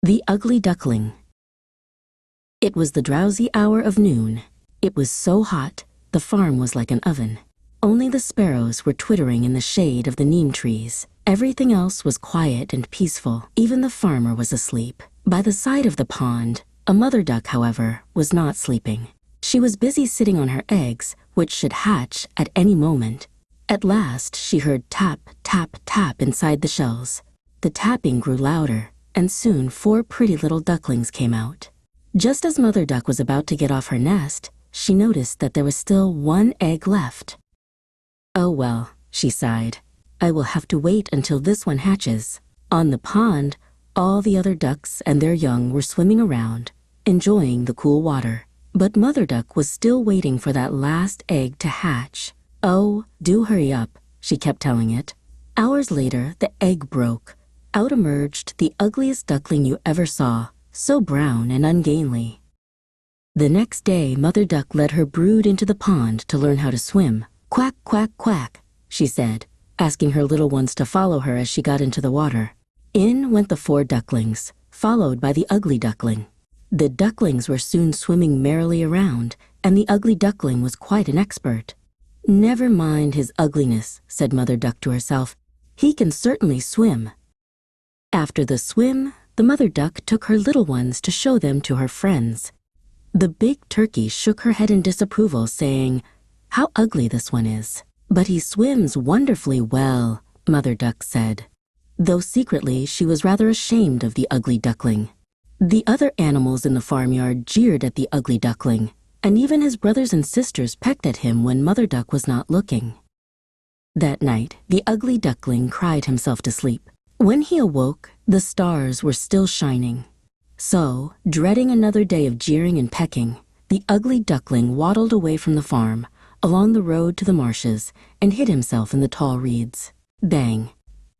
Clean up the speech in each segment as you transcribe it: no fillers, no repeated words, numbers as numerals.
The Ugly Duckling. It was the drowsy hour of noon. It was so hot, the farm was like an oven. Only the sparrows were twittering in the shade of the neem trees. Everything else was quiet and peaceful. Even the farmer was asleep. By the side of the pond, a mother duck, however, was not sleeping. She was busy sitting on her eggs, which should hatch at any moment. At last, she heard tap, tap, tap inside the shells. The tapping grew louder, and soon 4 pretty little ducklings came out. Just as Mother Duck was about to get off her nest, she noticed that there was still 1 egg left. "Oh well," she sighed. "I will have to wait until this one hatches." On the pond, all the other ducks and their young were swimming around, enjoying the cool water. But Mother Duck was still waiting for that last egg to hatch. "Oh, do hurry up," she kept telling it. Hours later, the egg broke. Out emerged the ugliest duckling you ever saw, so brown and ungainly. The next day, Mother Duck led her brood into the pond to learn how to swim. "Quack, quack, quack," she said, asking her little ones to follow her as she got into the water. In went the 4 ducklings, followed by the Ugly Duckling. The ducklings were soon swimming merrily around, and the Ugly Duckling was quite an expert. "Never mind his ugliness," said Mother Duck to herself. "He can certainly swim." After the swim, the Mother Duck took her little ones to show them to her friends. The big turkey shook her head in disapproval, saying, "How ugly this one is." "But he swims wonderfully well," Mother Duck said, though secretly she was rather ashamed of the Ugly Duckling. The other animals in the farmyard jeered at the Ugly Duckling, and even his brothers and sisters pecked at him when Mother Duck was not looking. That night, the Ugly Duckling cried himself to sleep. When he awoke, the stars were still shining. So, dreading another day of jeering and pecking, the Ugly Duckling waddled away from the farm, along the road to the marshes, and hid himself in the tall reeds. Bang,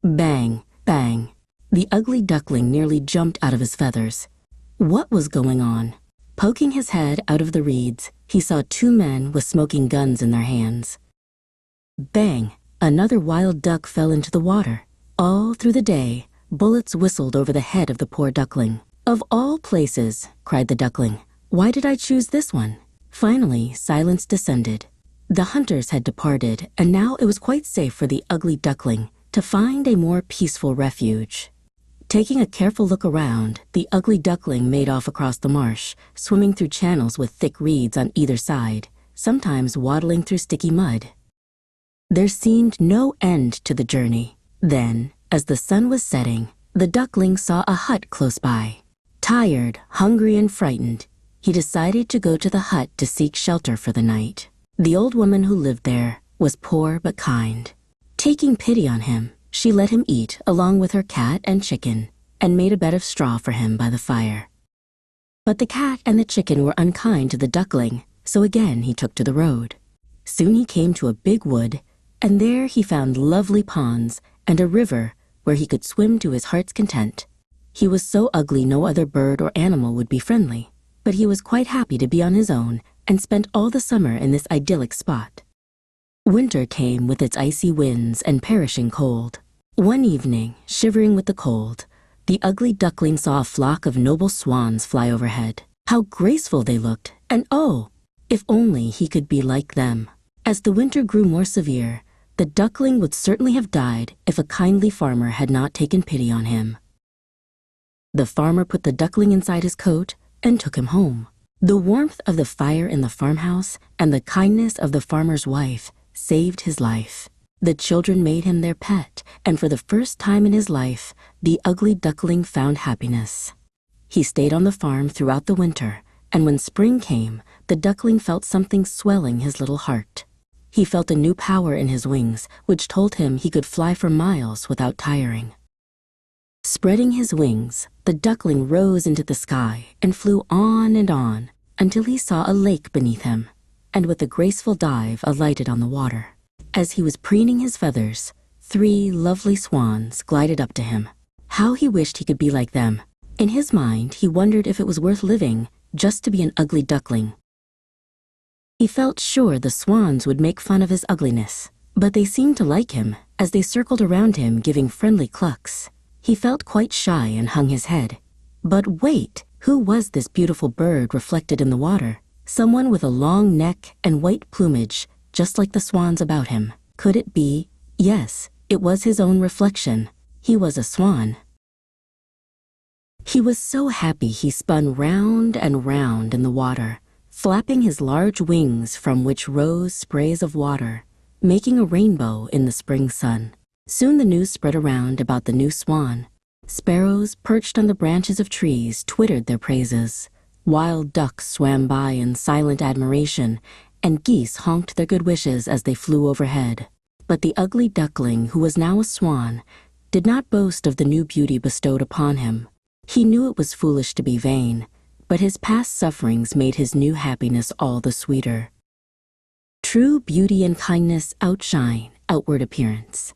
bang, bang. The Ugly Duckling nearly jumped out of his feathers. What was going on? Poking his head out of the reeds, he saw 2 men with smoking guns in their hands. Bang! Another wild duck fell into the water. All through the day, bullets whistled over the head of the poor duckling. "Of all places," cried the duckling, "why did I choose this one?" Finally, silence descended. The hunters had departed, and now it was quite safe for the Ugly Duckling to find a more peaceful refuge. Taking a careful look around, the Ugly Duckling made off across the marsh, swimming through channels with thick reeds on either side, sometimes waddling through sticky mud. There seemed no end to the journey. Then, as the sun was setting, the duckling saw a hut close by. Tired, hungry, and frightened, he decided to go to the hut to seek shelter for the night. The old woman who lived there was poor but kind. Taking pity on him, she let him eat along with her cat and chicken, and made a bed of straw for him by the fire. But the cat and the chicken were unkind to the duckling, so again he took to the road. Soon he came to a big wood, and there he found lovely ponds and a river where he could swim to his heart's content. He was so ugly no other bird or animal would be friendly, but he was quite happy to be on his own and spent all the summer in this idyllic spot. Winter came with its icy winds and perishing cold. One evening, shivering with the cold, the Ugly Duckling saw a flock of noble swans fly overhead. How graceful they looked, and oh, if only he could be like them. As the winter grew more severe, the duckling would certainly have died if a kindly farmer had not taken pity on him. The farmer put the duckling inside his coat and took him home. The warmth of the fire in the farmhouse and the kindness of the farmer's wife saved his life. The children made him their pet, and for the first time in his life, the Ugly Duckling found happiness. He stayed on the farm throughout the winter, and when spring came, the duckling felt something swelling his little heart. He felt a new power in his wings, which told him he could fly for miles without tiring. Spreading his wings, the duckling rose into the sky and flew on until he saw a lake beneath him, and with a graceful dive alighted on the water. As he was preening his feathers, 3 lovely swans glided up to him. How he wished he could be like them. In his mind, he wondered if it was worth living just to be an ugly duckling. He felt sure the swans would make fun of his ugliness, but they seemed to like him as they circled around him giving friendly clucks. He felt quite shy and hung his head. But wait, who was this beautiful bird reflected in the water? Someone with a long neck and white plumage, just like the swans about him. Could it be? Yes, it was his own reflection. He was a swan. He was so happy he spun round and round in the water, flapping his large wings from which rose sprays of water, making a rainbow in the spring sun. Soon the news spread around about the new swan. Sparrows perched on the branches of trees twittered their praises. Wild ducks swam by in silent admiration, and geese honked their good wishes as they flew overhead. But the ugly duckling, who was now a swan, did not boast of the new beauty bestowed upon him. He knew it was foolish to be vain, but his past sufferings made his new happiness all the sweeter. True beauty and kindness outshine outward appearance.